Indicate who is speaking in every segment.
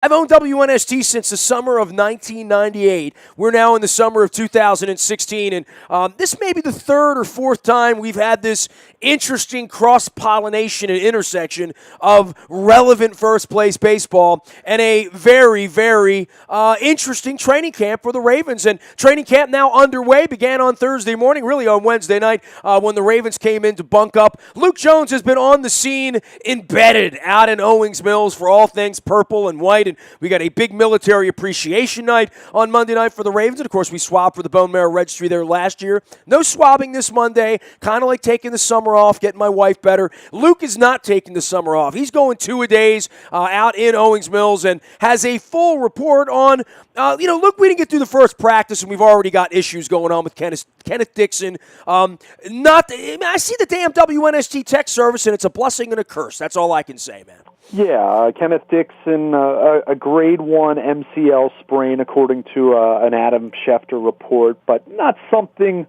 Speaker 1: I've owned WNST since the summer of 1998. We're now in the summer of 2016, and this may be the third or fourth time we've had this interesting cross-pollination and intersection of relevant first-place baseball and a very, very interesting training camp for the Ravens. And training camp now underway, began on Thursday morning, really on Wednesday night when the Ravens came in to bunk up. Luke Jones has been on the scene, embedded out in Owings Mills for all things purple and white. And we got a big military appreciation night on Monday night for the Ravens. And, of course, we swabbed for the bone marrow registry there last year. No swabbing this Monday, kind of like taking the summer off, getting my wife better. Luke is not taking the summer off. He's going 2-a-days out in Owings Mills and has a full report on, Luke, we didn't get through the first practice, and we've already got issues going on with Kenneth Dixon. I see the damn WNST tech service, and it's a blessing and a curse. That's all I can say, man.
Speaker 2: Yeah, Kenneth Dixon, a grade 1 MCL sprain, according to an Adam Schefter report, but not something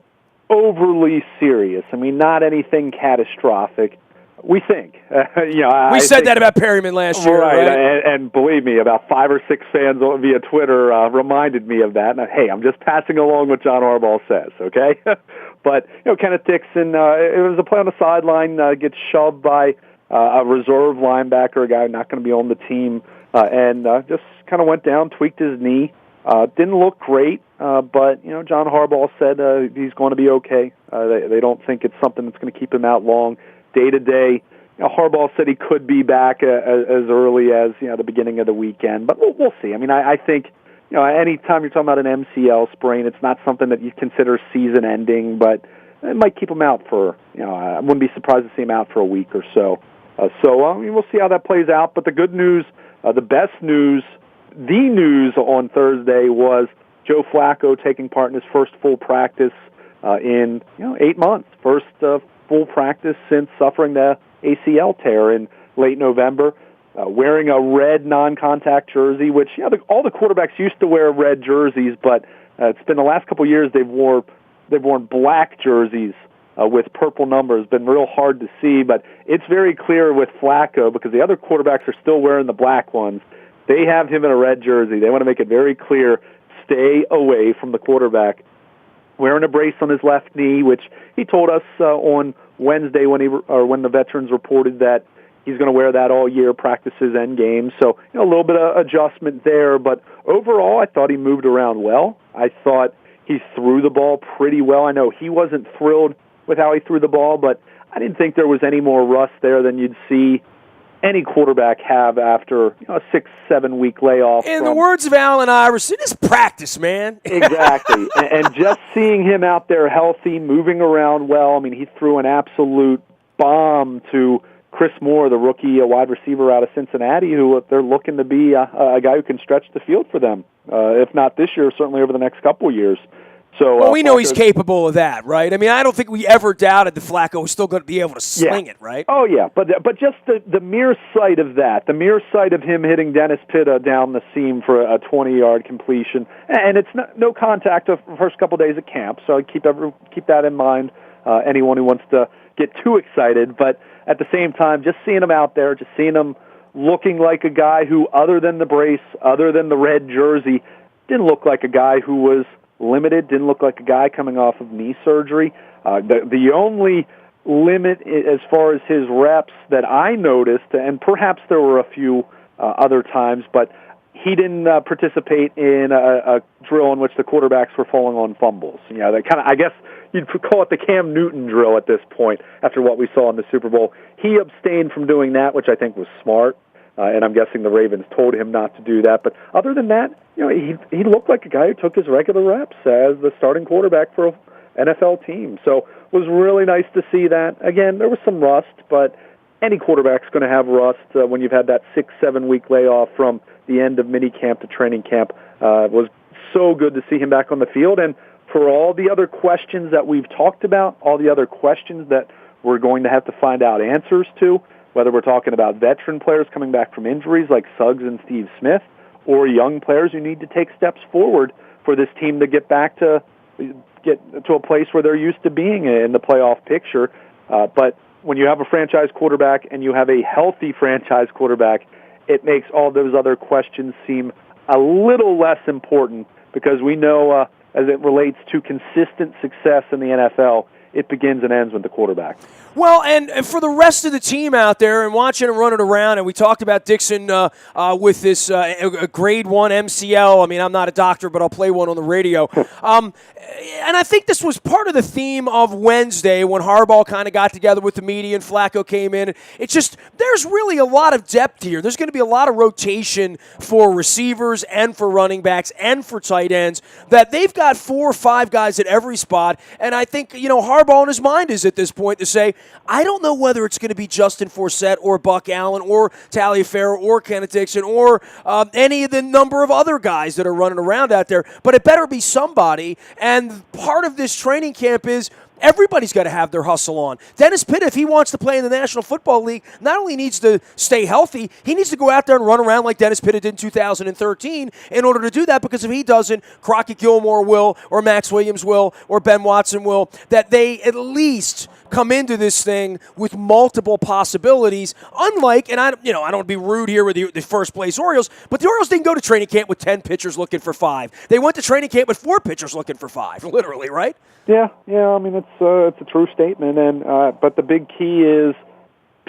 Speaker 2: overly serious. I mean, not anything catastrophic. We think.
Speaker 1: We said that about Perryman last year, right?
Speaker 2: And believe me, about 5 or 6 fans via Twitter reminded me of that. And, hey, I'm just passing along what John Harbaugh says, okay? But, Kenneth Dixon, it was a play on the sideline, gets shoved by a reserve linebacker, a guy not going to be on the team, and just kind of went down, tweaked his knee. Didn't look great, but, John Harbaugh said he's going to be okay. They don't think it's something that's going to keep him out long. Day-to-day, Harbaugh said he could be back as early as the beginning of the weekend, but we'll see. I mean, I think any time you're talking about an MCL sprain, it's not something that you consider season-ending, but it might keep him out for I wouldn't be surprised to see him out for a week or so. We'll see how that plays out. But the good news, the best news, the news on Thursday was Joe Flacco taking part in his first full practice in 8 months. First full practice since suffering the ACL tear in late November, wearing a red non-contact jersey, which all the quarterbacks used to wear red jerseys, but it's been the last couple of years they've worn black jerseys with purple numbers. Been real hard to see, but it's very clear with Flacco because the other quarterbacks are still wearing the black ones. They have him in a red jersey. They want to make it very clear, stay away from the quarterback. Wearing a brace on his left knee, which he told us on Wednesday when the veterans reported that he's going to wear that all year, practices and games. So a little bit of adjustment there, but overall I thought he moved around well. I thought he threw the ball pretty well. I know he wasn't thrilled with how he threw the ball, but I didn't think there was any more rust there than you'd see any quarterback have after a 6-7 week layoff.
Speaker 1: In the words of Allen Iverson, it's practice, man.
Speaker 2: Exactly. And just seeing him out there healthy, moving around well, I mean, he threw an absolute bomb to Chris Moore, the rookie wide receiver out of Cincinnati, who they're looking to be a guy who can stretch the field for them. If not this year, certainly over the next couple of years. So,
Speaker 1: we know he's capable of that, right? I mean, I don't think we ever doubted that Flacco was still going to be able to sling it, right?
Speaker 2: Oh, yeah, but just the mere sight of that, the mere sight of him hitting Dennis Pitta down the seam for a 20-yard completion, and it's no contact the first couple of days at camp, so keep that in mind, anyone who wants to get too excited. But at the same time, just seeing him out there, just seeing him looking like a guy who, other than the brace, other than the red jersey, didn't look like a guy who was limited, didn't look like a guy coming off of knee surgery. The only limit as far as his reps that I noticed, and perhaps there were a few other times, but he didn't participate in a drill in which the quarterbacks were falling on fumbles. That kind of, I guess you'd call it the Cam Newton drill at this point after what we saw in the Super Bowl. He abstained from doing that, which I think was smart. And I'm guessing the Ravens told him not to do that. But other than that, he looked like a guy who took his regular reps as the starting quarterback for an NFL team. So it was really nice to see that. Again, there was some rust, but any quarterback's going to have rust when you've had that 6-7 week layoff from the end of minicamp to training camp. It was so good to see him back on the field. And for all the other questions that we've talked about, all the other questions that we're going to have to find out answers to, whether we're talking about veteran players coming back from injuries like Suggs and Steve Smith, or young players who need to take steps forward for this team to get to a place where they're used to being in the playoff picture. But when you have a franchise quarterback and you have a healthy franchise quarterback, it makes all those other questions seem a little less important, because we know as it relates to consistent success in the NFL, it begins and ends with the quarterback.
Speaker 1: Well, and for the rest of the team out there and watching him run it around, and we talked about Dixon with this a grade 1 MCL. I mean, I'm not a doctor, but I'll play one on the radio. And I think this was part of the theme of Wednesday when Harbaugh kind of got together with the media and Flacco came in. It's just there's really a lot of depth here. There's going to be a lot of rotation for receivers and for running backs and for tight ends, that they've got 4 or 5 guys at every spot. And I think, Harbaugh in his mind is at this point to say, I don't know whether it's going to be Justin Forsett or Buck Allen or Taliaferro or Kenneth Dixon or any of the number of other guys that are running around out there, but it better be somebody. And part of this training camp is everybody's got to have their hustle on. Dennis Pitta, if he wants to play in the National Football League, not only needs to stay healthy, he needs to go out there and run around like Dennis Pitta did in 2013 in order to do that, because if he doesn't, Crockett Gilmore will, or Max Williams will, or Ben Watson will, that they at least come into this thing with multiple possibilities, unlike, and I don't want to be rude here with the first place Orioles, but the Orioles didn't go to training camp with 10 pitchers looking for 5. They went to training camp with 4 pitchers looking for 5, literally, right?
Speaker 2: Yeah. I mean, it's a true statement, and but the big key is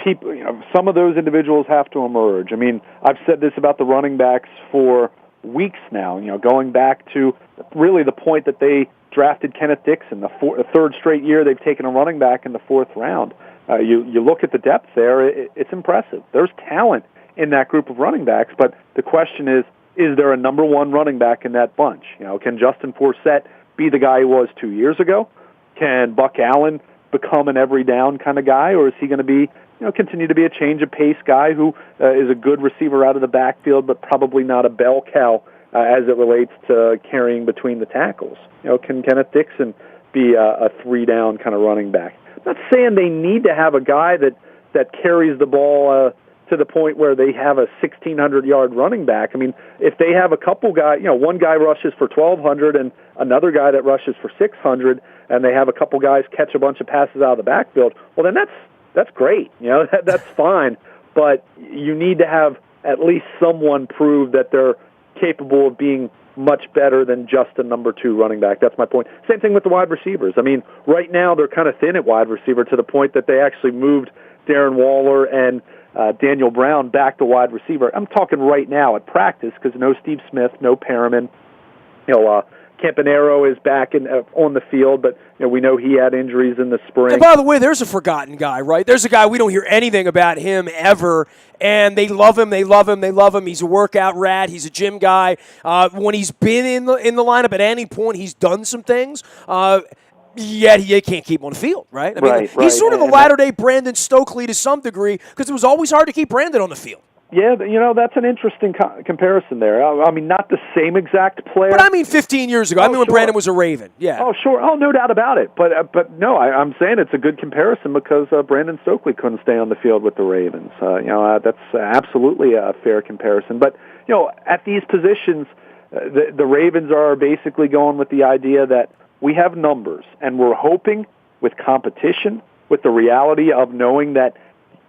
Speaker 2: people. Some of those individuals have to emerge. I mean, I've said this about the running backs for weeks now. Going back to really the point that they drafted Kenneth Dixon, the 3rd straight year they've taken a running back in the 4th round. You look at the depth there; it's impressive. There's talent in that group of running backs, but the question is there a number 1 running back in that bunch? Can Justin Forsett be the guy he was 2 years ago? Can Buck Allen become an every down kind of guy, or is he going to be, continue to be a change of pace guy who is a good receiver out of the backfield, but probably not a bell cow as it relates to carrying between the tackles? Can Kenneth Dixon be a 3-down kind of running back? I'm not saying they need to have a guy that carries the ball to the point where they have a 1,600-yard running back. I mean, if they have a couple guys, one guy rushes for 1,200 and another guy that rushes for 600, and they have a couple guys catch a bunch of passes out of the backfield, well, then that's great. That's fine. But you need to have at least someone prove that they're capable of being much better than just a number 2 running back. That's my point. Same thing with the wide receivers. I mean, right now they're kind of thin at wide receiver to the point that they actually moved Darren Waller and Daniel Brown back to wide receiver. I'm talking right now at practice, because no Steve Smith, no Perriman. Campanaro is back on the field, but we know he had injuries in the spring.
Speaker 1: And by the way, there's a forgotten guy, right? There's a guy we don't hear anything about him ever, and they love him. He's a workout rat. He's a gym guy. When he's been in the lineup at any point, he's done some things. Yet he can't keep him on the field, right? I mean, he's sort of the latter-day Brandon Stokely to some degree, because it was always hard to keep Brandon on the field.
Speaker 2: Yeah, that's an interesting comparison there. I mean, not the same exact player.
Speaker 1: But I mean 15 years ago. When Brandon was a Raven. Yeah.
Speaker 2: Oh, sure. Oh, no doubt about it. But no, I'm saying it's a good comparison, because Brandon Stokely couldn't stay on the field with the Ravens. That's absolutely a fair comparison. But, at these positions, the Ravens are basically going with the idea that we have numbers, and we're hoping with competition, with the reality of knowing that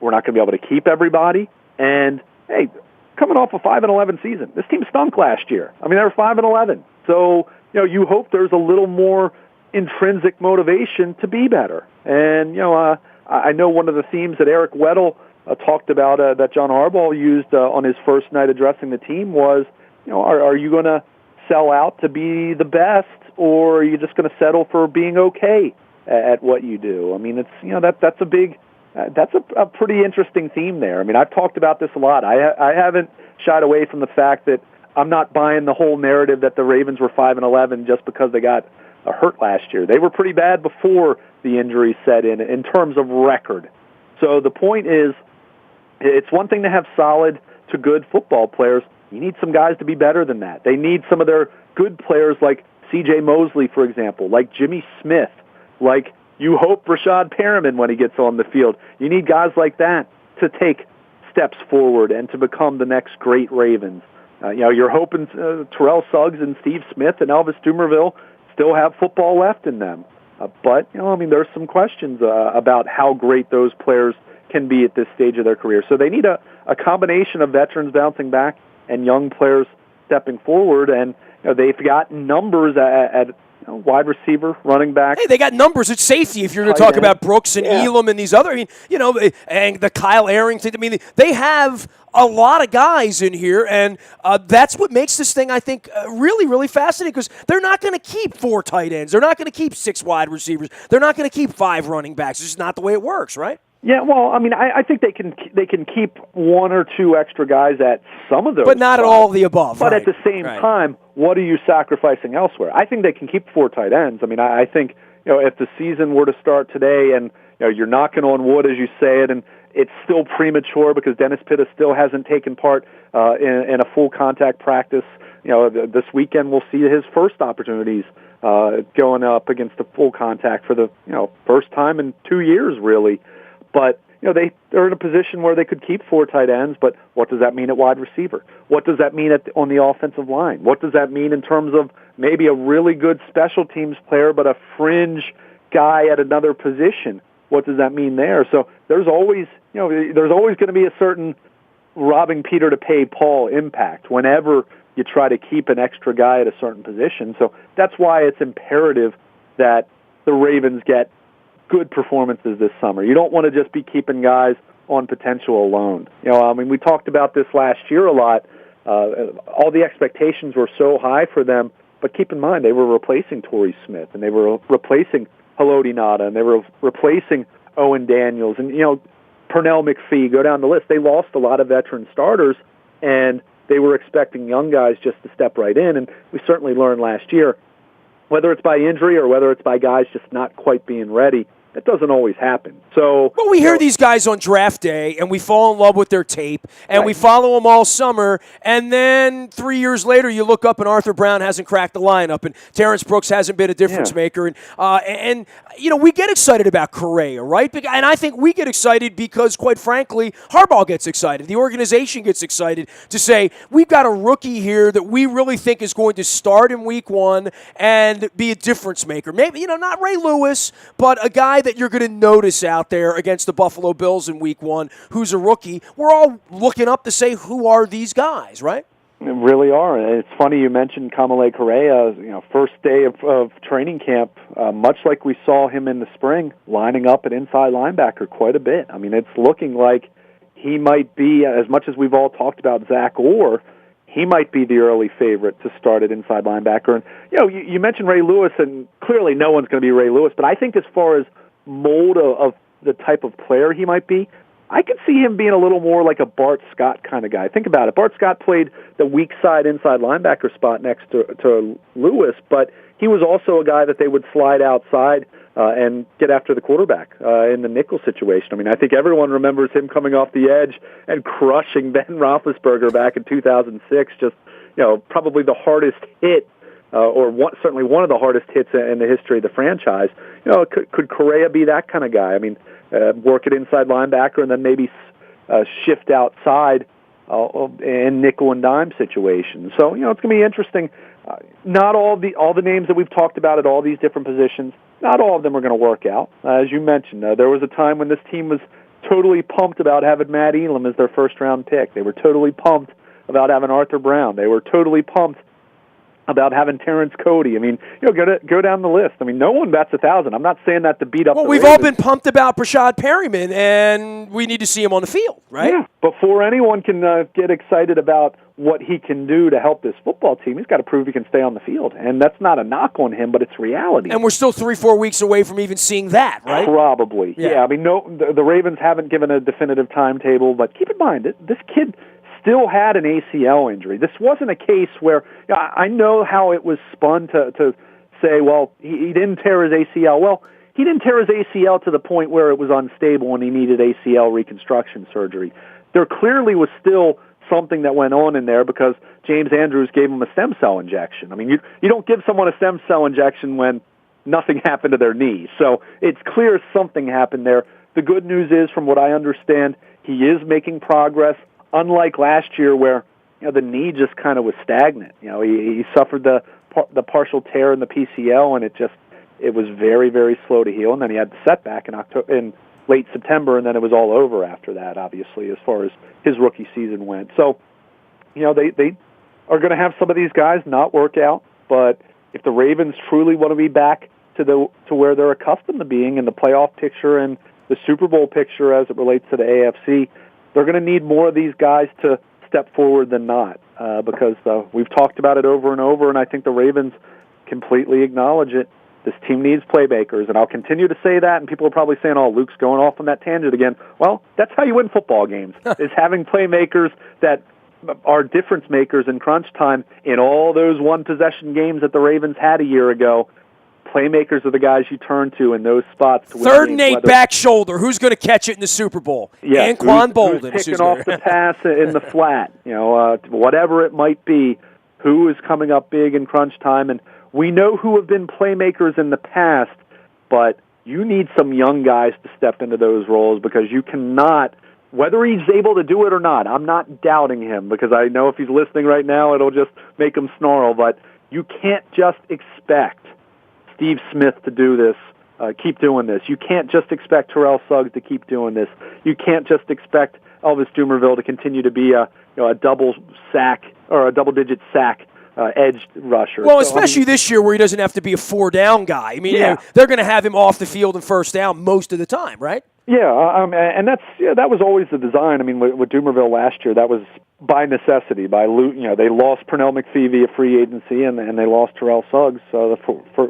Speaker 2: we're not going to be able to keep everybody. And hey, coming off a 5-11 season, this team stunk last year. I mean, they were 5-11. So you hope there's a little more intrinsic motivation to be better. And I know one of the themes that Eric Weddle talked about that John Harbaugh used on his first night addressing the team was, are you going to sell out to be the best, or are you just going to settle for being okay at what you do? I mean, it's that's a big. That's a pretty interesting theme there. I mean, I've talked about this a lot. I haven't shied away from the fact that I'm not buying the whole narrative that the Ravens were 5-11 just because they got hurt last year. They were pretty bad before the injuries set in terms of record. So the point is, it's one thing to have solid to good football players. You need some guys to be better than that. They need some of their good players like C.J. Mosley, for example, like Jimmy Smith, like you hope Rashad Perriman when he gets on the field. You need guys like that to take steps forward and to become the next great Ravens. You're hoping Terrell Suggs and Steve Smith and Elvis Dumervil still have football left in them. But there's some questions about how great those players can be at this stage of their career. So they need a combination of veterans bouncing back and young players stepping forward, and they've got numbers at wide receiver, running back.
Speaker 1: Hey, they got numbers at safety if you're going to talk about Brooks and Elam and these other, and the Kyle Arrington. I mean, they have a lot of guys in here, and that's what makes this thing, I think, really, really fascinating, because they're not going to keep 4 tight ends. They're not going to keep 6 wide receivers. They're not going to keep 5 running backs. It's just not the way it works, right?
Speaker 2: Yeah, well, I mean, I think they can keep 1 or 2 extra guys at some of those,
Speaker 1: but not
Speaker 2: spots.
Speaker 1: At all the above.
Speaker 2: But
Speaker 1: right.
Speaker 2: At the same time, what are you sacrificing elsewhere? I think they can keep 4 tight ends. I mean, I think if the season were to start today, and you're knocking on wood as you say it, and it's still premature because Dennis Pitta still hasn't taken part in a full contact practice. This weekend we'll see his first opportunities going up against the full contact for the first time in 2 years, really. But they're in a position where they could keep 4 tight ends, but what does that mean at wide receiver? What does that mean on the offensive line? What does that mean in terms of maybe a really good special teams player, but a fringe guy at another position? What does that mean there? So there's always going to be a certain robbing Peter to pay Paul impact whenever you try to keep an extra guy at a certain position. So that's why it's imperative that the Ravens get good performances this summer. You don't want to just be keeping guys on potential alone. We talked about this last year a lot. All the expectations were so high for them, but keep in mind they were replacing Torrey Smith, and they were replacing Haloti Ngata, and they were replacing Owen Daniels, and Pernell McPhee. Go down the list. They lost a lot of veteran starters, and they were expecting young guys just to step right in, and we certainly learned last year, whether it's by injury or whether it's by guys just not quite being ready, that doesn't always happen. So,
Speaker 1: well, we hear these guys on draft day, and we fall in love with their tape, and we follow them all summer, and then 3 years later, you look up, and Arthur Brown hasn't cracked the lineup, and Terrence Brooks hasn't been a difference maker, and we get excited about Correa, right? And I think we get excited because, quite frankly, Harbaugh gets excited. The organization gets excited to say, we've got a rookie here that we really think is going to start in week 1 and be a difference maker. Maybe, not Ray Lewis, but a guy that you're going to notice out there against the Buffalo Bills in week 1 who's a rookie. We're all looking up to say, who are these guys, right?
Speaker 2: They really are. And it's funny you mentioned Kamalei Correa, first day of training camp, much like we saw him in the spring, lining up at inside linebacker quite a bit. I mean, it's looking like he might be, as much as we've all talked about Zach Orr, he might be the early favorite to start at inside linebacker. And, you mentioned Ray Lewis, and clearly no one's going to be Ray Lewis, but I think as far as mold of the type of player he might be, I could see him being a little more like a Bart Scott kind of guy. Think about it. Bart Scott played the weak side inside linebacker spot next to Lewis, but he was also a guy that they would slide outside and get after the quarterback in the nickel situation. I mean, I think everyone remembers him coming off the edge and crushing Ben Roethlisberger back in 2006. Just, probably the hardest hit certainly one of the hardest hits in the history of the franchise. Could Correa be that kind of guy? I mean, work at inside linebacker and then maybe shift outside in nickel and dime situations. So, it's going to be interesting. Not all the names that we've talked about at all these different positions, not all of them are going to work out. As you mentioned, there was a time when this team was totally pumped about having Matt Elam as their first-round pick. They were totally pumped about having Arthur Brown. They were totally pumped about having Terrence Cody. I mean, go down the list. I mean, no one bats 1,000. I'm not saying that to beat up the
Speaker 1: we've
Speaker 2: Ravens.
Speaker 1: all been pumped about Brashad Perryman, and we need to see him on the field, right?
Speaker 2: Yeah, before anyone can get excited about what he can do to help this football team, he's got to prove he can stay on the field. And that's not a knock on him, but it's reality.
Speaker 1: And we're still 3-4 weeks away from even seeing that, right?
Speaker 2: Probably. Yeah, I mean, the Ravens haven't given a definitive timetable, but keep in mind, this kid still had an ACL injury. This wasn't a case where, I know how it was spun to say, well, he didn't tear his ACL. Well, he didn't tear his ACL to the point where it was unstable and he needed ACL reconstruction surgery. There clearly was still something that went on in there because James Andrews gave him a stem cell injection. I mean, you don't give someone a stem cell injection when nothing happened to their knee. So it's clear something happened there. The good news is, from what I understand, he is making progress. Unlike last year where the knee just kind of was stagnant. He suffered the partial tear in the PCL, and it was very, very slow to heal. And then he had the setback in late September, and then it was all over after that, obviously, as far as his rookie season went. So, they are going to have some of these guys not work out, but if the Ravens truly want to be back to where they're accustomed to being in the playoff picture and the Super Bowl picture as it relates to the AFC, they're going to need more of these guys to step forward than not, because we've talked about it over and over, and I think the Ravens completely acknowledge it. This team needs playmakers, and I'll continue to say that, and people are probably saying, oh, Luke's going off on that tangent again. Well, that's how you win football games, is having playmakers that are difference makers in crunch time. In all those one-possession games that the Ravens had a year ago, playmakers are the guys you turn to in those spots. To
Speaker 1: Third and 8 back shoulder. Who's going to catch it in the Super Bowl?
Speaker 2: Yeah,
Speaker 1: Anquan Bolden.
Speaker 2: Who's picking off the pass in the flat? Whatever it might be, who is coming up big in crunch time. And we know who have been playmakers in the past, but you need some young guys to step into those roles, because you cannot, whether he's able to do it or not, I'm not doubting him, because I know if he's listening right now, it'll just make him snarl, but you can't just expect Steve Smith to do this, keep doing this. You can't just expect Terrell Suggs to keep doing this. You can't just expect Elvis Dumervil to continue to be a double sack or a double-digit sack edge rusher.
Speaker 1: Well, especially this year where he doesn't have to be a 4-down guy. I mean, they're going to have him off the field and first down most of the time, right?
Speaker 2: Yeah, and that was always the design. I mean, with Dumervil last year, that was by necessity. They lost Pernell McPhee via free agency, and they lost Terrell Suggs for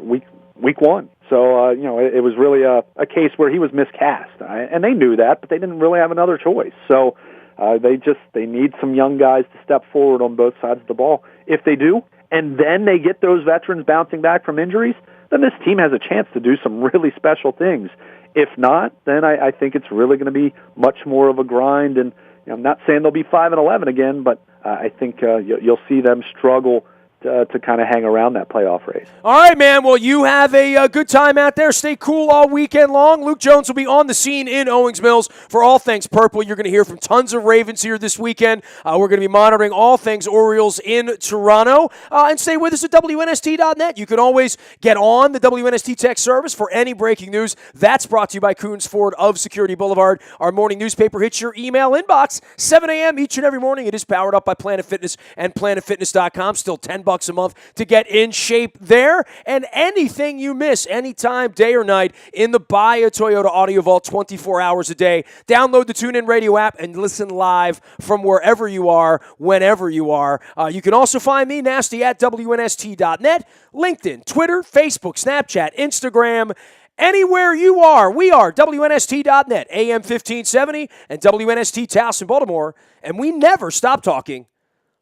Speaker 2: week one. So it was really a case where he was miscast, and they knew that, but they didn't really have another choice. So they need some young guys to step forward on both sides of the ball. If they do, and then they get those veterans bouncing back from injuries, then this team has a chance to do some really special things. If not, then I think it's really going to be much more of a grind. And I'm not saying they'll be 5-11 again, but I think you'll see them struggle to kind of hang around that playoff race.
Speaker 1: All right, man. Well, you have a good time out there. Stay cool all weekend long. Luke Jones will be on the scene in Owings Mills for all things Purple. You're going to hear from tons of Ravens here this weekend. We're going to be monitoring all things Orioles in Toronto. And stay with us at WNST.net. You can always get on the WNST text service for any breaking news. That's brought to you by Coons Ford of Security Boulevard. Our morning newspaper hits your email inbox 7 a.m. each and every morning. It is powered up by Planet Fitness and PlanetFitness.com. Still $10 a month to get in shape there. And anything you miss anytime, day or night, in the Buy a Toyota Audio Vault 24 hours a day. Download the TuneIn Radio app and listen live from wherever you are, whenever you are. You can also find me, Nasty, at WNST.net, LinkedIn, Twitter, Facebook, Snapchat, Instagram. Anywhere you are, we are WNST.net, AM 1570, and WNST Towson, Baltimore. And we never stop talking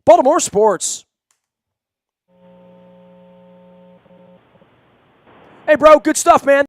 Speaker 1: Baltimore sports. Hey, bro, good stuff, man.